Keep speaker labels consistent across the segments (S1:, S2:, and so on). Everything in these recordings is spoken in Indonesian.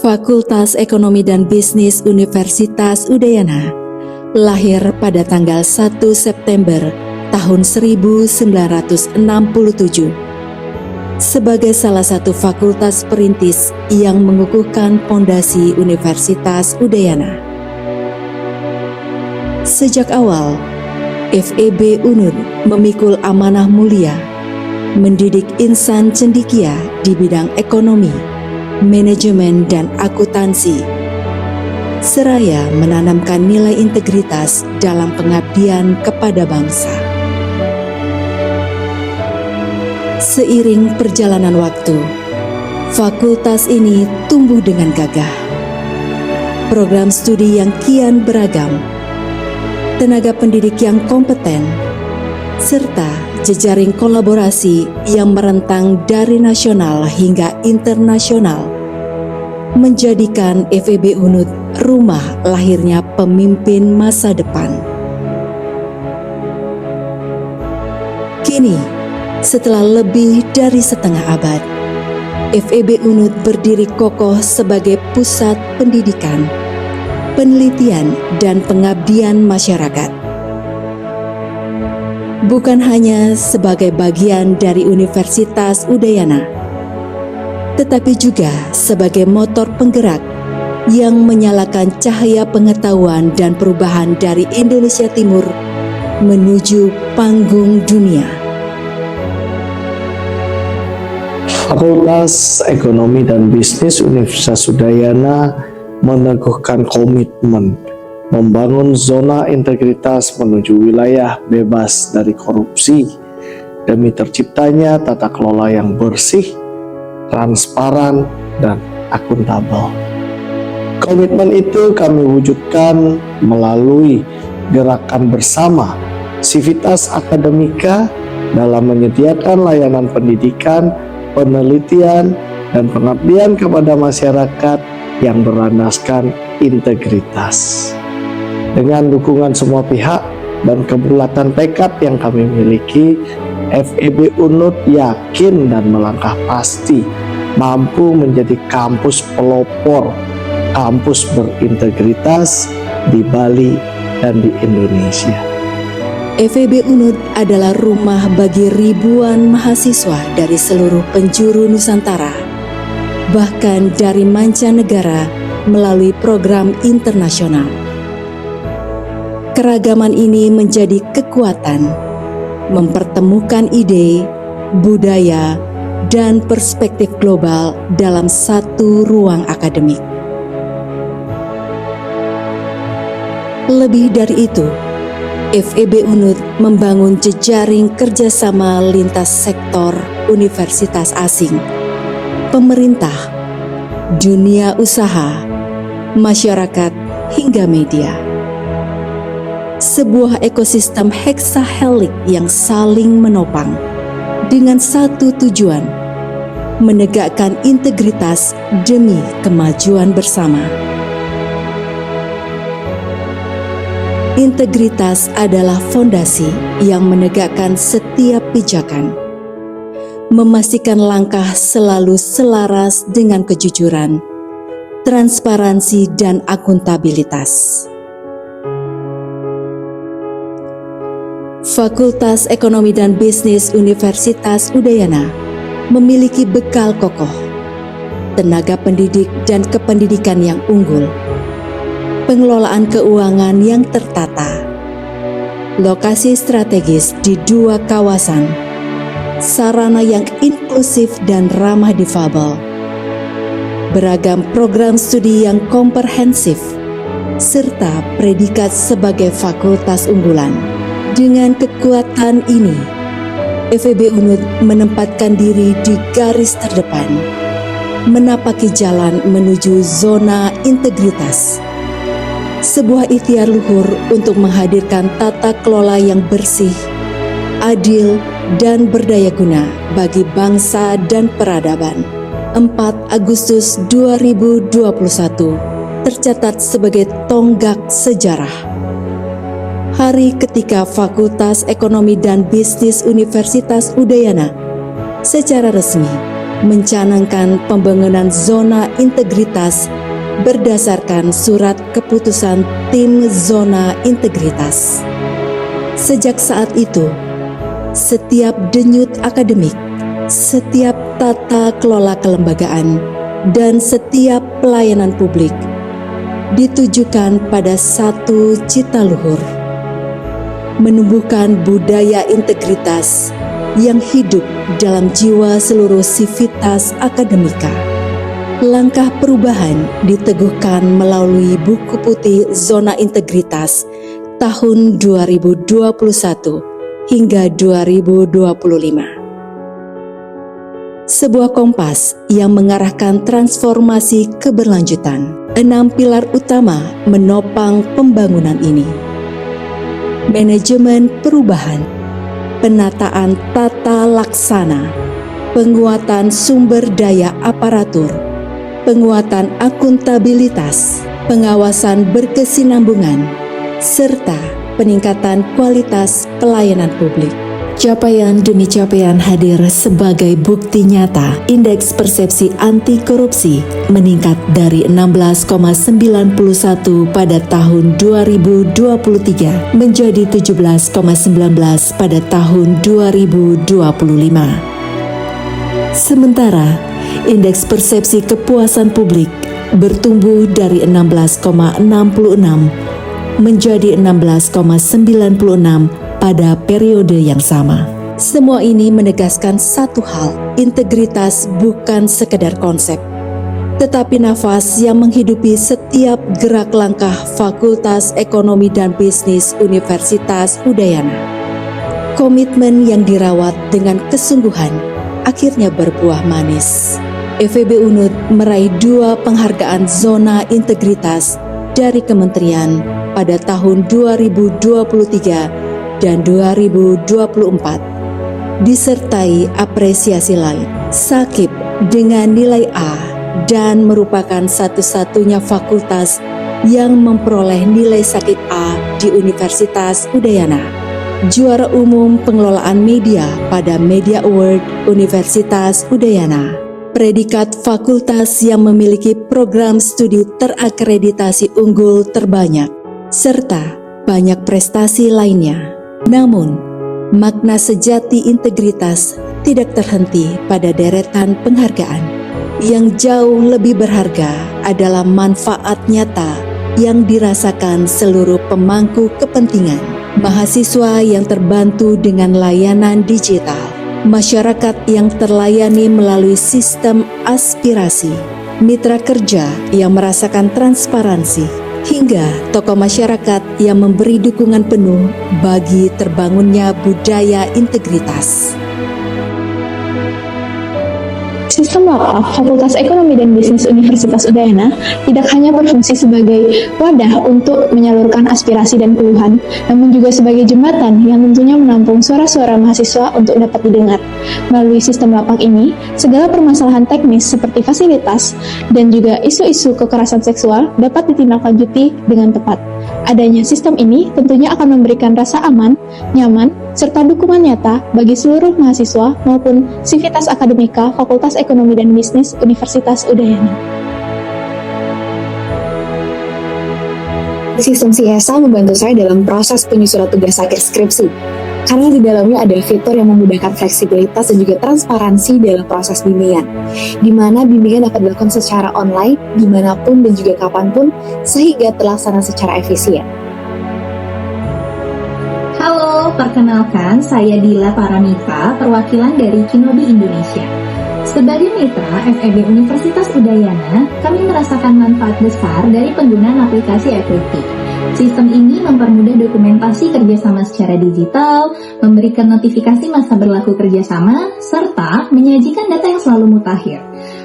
S1: Fakultas Ekonomi dan Bisnis Universitas Udayana lahir pada tanggal 1 September tahun 1967 sebagai salah satu fakultas perintis yang mengukuhkan pondasi Universitas Udayana. Sejak awal, FEB UNUD memikul amanah mulia mendidik insan cendekia di bidang ekonomi, manajemen, dan akuntansi, seraya menanamkan nilai integritas dalam pengabdian kepada bangsa. Seiring perjalanan waktu, fakultas ini tumbuh dengan gagah. Program studi yang kian beragam, tenaga pendidik yang kompeten, serta jejaring kolaborasi yang merentang dari nasional hingga internasional menjadikan FEB UNUD rumah lahirnya pemimpin masa depan. Kini, setelah lebih dari setengah abad, FEB UNUD berdiri kokoh sebagai pusat pendidikan, penelitian, dan pengabdian masyarakat. Bukan hanya sebagai bagian dari Universitas Udayana, tetapi juga sebagai motor penggerak yang menyalakan cahaya pengetahuan dan perubahan dari Indonesia Timur menuju panggung dunia.
S2: Fakultas Ekonomi dan Bisnis Universitas Udayana meneguhkan komitmen membangun zona integritas menuju wilayah bebas dari korupsi demi terciptanya tata kelola yang bersih, transparan, dan akuntabel. Komitmen itu kami wujudkan melalui gerakan bersama Civitas Akademika dalam menyediakan layanan pendidikan, penelitian, dan pengabdian kepada masyarakat yang berlandaskan integritas. Dengan dukungan semua pihak dan kebulatan tekad yang kami miliki, FEB UNUD yakin dan melangkah pasti mampu menjadi kampus pelopor, kampus berintegritas di Bali dan di Indonesia.
S1: FEB UNUD adalah rumah bagi ribuan mahasiswa dari seluruh penjuru Nusantara, bahkan dari mancanegara melalui program internasional. Keragaman ini menjadi kekuatan, mempertemukan ide, budaya, dan perspektif global dalam satu ruang akademik. Lebih dari itu, FEB UNUD membangun jejaring kerjasama lintas sektor universitas asing, pemerintah, dunia usaha, masyarakat, hingga media. Sebuah ekosistem heksahelik yang saling menopang dengan satu tujuan, menegakkan integritas demi kemajuan bersama. Integritas adalah fondasi yang menegakkan setiap pijakan, memastikan langkah selalu selaras dengan kejujuran, transparansi, dan akuntabilitas. Fakultas Ekonomi dan Bisnis Universitas Udayana memiliki bekal kokoh, tenaga pendidik dan kependidikan yang unggul, pengelolaan keuangan yang tertata, lokasi strategis di 2 kawasan, sarana yang inklusif dan ramah difabel, beragam program studi yang komprehensif, serta predikat sebagai fakultas unggulan. Dengan kekuatan ini, FEB UNUD menempatkan diri di garis terdepan, menapaki jalan menuju zona integritas. Sebuah ikhtiar luhur untuk menghadirkan tata kelola yang bersih, adil, dan berdaya guna bagi bangsa dan peradaban. 4 Agustus 2021 tercatat sebagai tonggak sejarah. Hari ketika Fakultas Ekonomi dan Bisnis Universitas Udayana secara resmi mencanangkan pembangunan zona integritas berdasarkan surat keputusan tim zona integritas. Sejak saat itu, setiap denyut akademik, setiap tata kelola kelembagaan, dan setiap pelayanan publik ditujukan pada satu cita luhur: menumbuhkan budaya integritas yang hidup dalam jiwa seluruh sivitas akademika. Langkah perubahan diteguhkan melalui Buku Putih Zona Integritas tahun 2021 hingga 2025. Sebuah kompas yang mengarahkan transformasi keberlanjutan. 6 pilar utama menopang pembangunan ini: manajemen perubahan, penataan tata laksana, penguatan sumber daya aparatur, penguatan akuntabilitas, pengawasan berkesinambungan, serta peningkatan kualitas pelayanan publik. Capaian demi capaian hadir sebagai bukti nyata indeks persepsi anti korupsi meningkat dari 16,91 pada tahun 2023 menjadi 17,19 pada tahun 2025. Sementara indeks persepsi kepuasan publik bertumbuh dari 16,66 menjadi 16,96 pada periode yang sama. Semua ini menegaskan satu hal: integritas bukan sekedar konsep, tetapi nafas yang menghidupi setiap gerak langkah Fakultas Ekonomi dan Bisnis Universitas Udayana. Komitmen yang dirawat dengan kesungguhan akhirnya berbuah manis. FEB Unut meraih 2 penghargaan zona integritas dari kementerian pada tahun 2023 dan 2024, disertai apresiasi lain. Sakib dengan nilai A dan merupakan satu-satunya fakultas yang memperoleh nilai Sakib A di Universitas Udayana. Juara umum pengelolaan media pada Media Award Universitas Udayana. Predikat fakultas yang memiliki program studi terakreditasi unggul terbanyak, serta banyak prestasi lainnya. Namun, makna sejati integritas tidak terhenti pada deretan penghargaan. Yang jauh lebih berharga adalah manfaat nyata yang dirasakan seluruh pemangku kepentingan. Mahasiswa yang terbantu dengan layanan digital, masyarakat yang terlayani melalui sistem aspirasi, mitra kerja yang merasakan transparansi, hingga tokoh masyarakat yang memberi dukungan penuh bagi terbangunnya budaya integritas.
S3: Sistem LAPAK Fakultas Ekonomi dan Bisnis Universitas Udayana tidak hanya berfungsi sebagai wadah untuk menyalurkan aspirasi dan keluhan, namun juga sebagai jembatan yang tentunya menampung suara-suara mahasiswa untuk dapat didengar. Melalui sistem LAPAK ini, segala permasalahan teknis seperti fasilitas dan juga isu-isu kekerasan seksual dapat ditindaklanjuti dengan tepat. Adanya sistem ini tentunya akan memberikan rasa aman, nyaman, serta dukungan nyata bagi seluruh mahasiswa maupun sivitas akademika Fakultas Ekonomi dan Bisnis Universitas Udayana.
S4: Sistem CSA membantu saya dalam proses penyusunan tugas akhir skripsi, karena di dalamnya ada fitur yang memudahkan fleksibilitas dan juga transparansi dalam proses bimbingan, di mana bimbingan dapat dilakukan secara online, dimanapun dan juga kapanpun, sehingga terlaksana secara efisien.
S5: Halo, perkenalkan saya Dila Paramita, perwakilan dari Kinobi Indonesia. Sebagai mitra FEB Universitas Udayana, kami merasakan manfaat besar dari penggunaan aplikasi Equity. Sistem ini mempermudah dokumentasi kerjasama secara digital, memberikan notifikasi masa berlaku kerjasama, serta menyajikan data yang selalu mutakhir.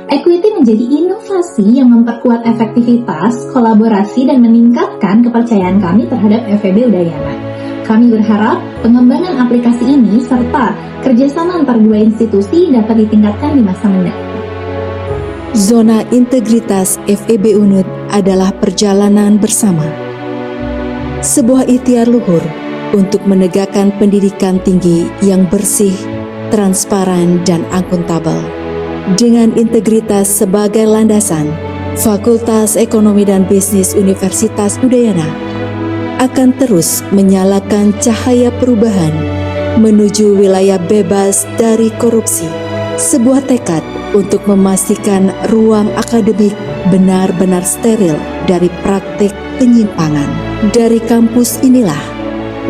S5: Equity menjadi inovasi yang memperkuat efektivitas, kolaborasi, dan meningkatkan kepercayaan kami terhadap FEB Udayana. Kami berharap pengembangan aplikasi ini serta kerjasama antar dua institusi dapat ditingkatkan di masa mendatang.
S1: Zona integritas FEB Unut adalah perjalanan bersama. Sebuah ikhtiar luhur untuk menegakkan pendidikan tinggi yang bersih, transparan, dan akuntabel. Dengan integritas sebagai landasan, Fakultas Ekonomi dan Bisnis Universitas Udayana akan terus menyalakan cahaya perubahan menuju wilayah bebas dari korupsi. Sebuah tekad untuk memastikan ruang akademik benar-benar steril dari praktik penyimpangan. Dari kampus inilah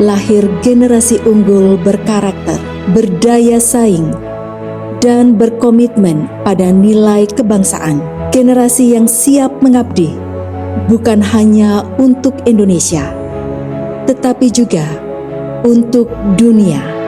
S1: lahir generasi unggul berkarakter, berdaya saing, dan berkomitmen pada nilai kebangsaan. Generasi yang siap mengabdi bukan hanya untuk Indonesia, tetapi juga untuk dunia.